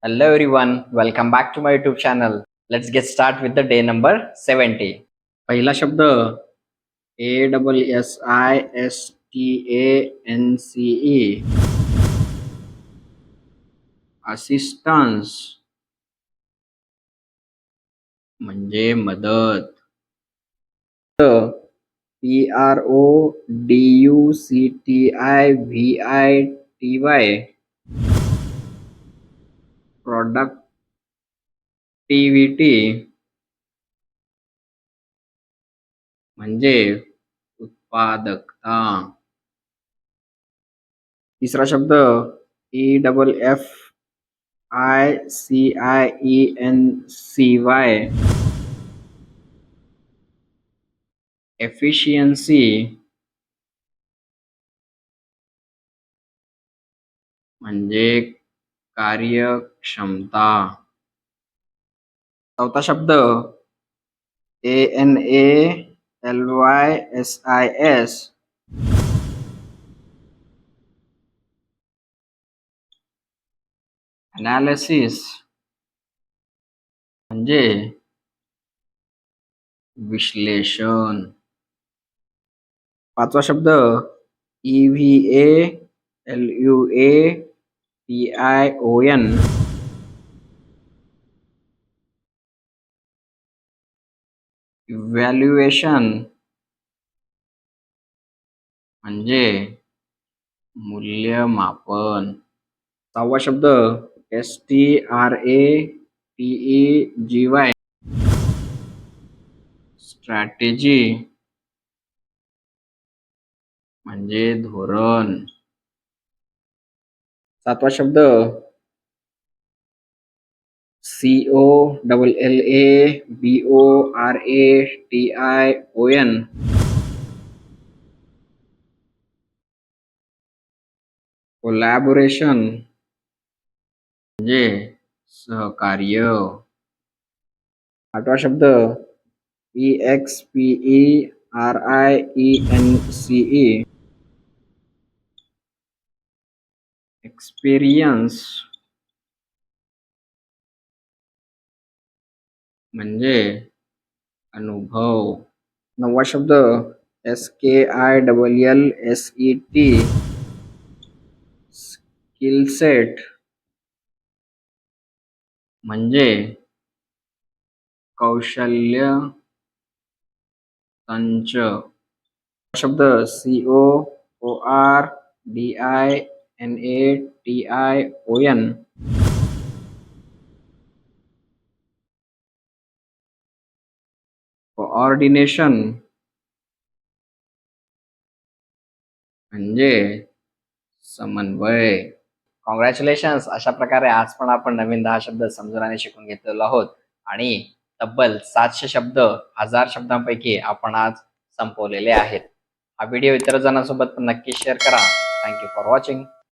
Hello everyone, welcome back to my YouTube channel. Let's get start with the day number 70. पहिला शब्द ASSISTANCE assistance म्हणजे मदत. PRODUCTIVITY productivity म्हणजे उत्पादकता. तिसरा शब्द EFFICIENCY एफिशियन्सी म्हणजे कार्यक्षमता. चौथा शब्द ANALYSIS अनालिसिस म्हणजे विश्लेषण. पाचवा शब्द EVALUATION इव्हॅल्युएशन म्हणजे मूल्यमापन. सहावा शब्द STRATEGY स्ट्रॅटेजी म्हणजे धोरण. सातवा शब्द COLLABORATION कोलॅबोरेशन म्हणजे सहकार्य. आठवा शब्द EXPERIENCE एक्सपिरियन्स म्हणजे अनुभव. नववा शब्द SKILLSET स्किल सेट म्हणजे कौशल्य संच. शब्द COORDINATION कोऑर्डिनेशन म्हणजे समन्वय. कॉंग्रॅच्युलेशन्स. अशा प्रकारे आज पण आपण नवीन 10 शब्द समजून आणि शिकून घेतलेलो आहोत आणि तब्बल 700 शब्द 1000 शब्दांपैकी आपण आज संपवलेले आहेत. हा व्हिडिओ इतर जणांसोबत पण नक्की शेअर करा. Thank you for watching.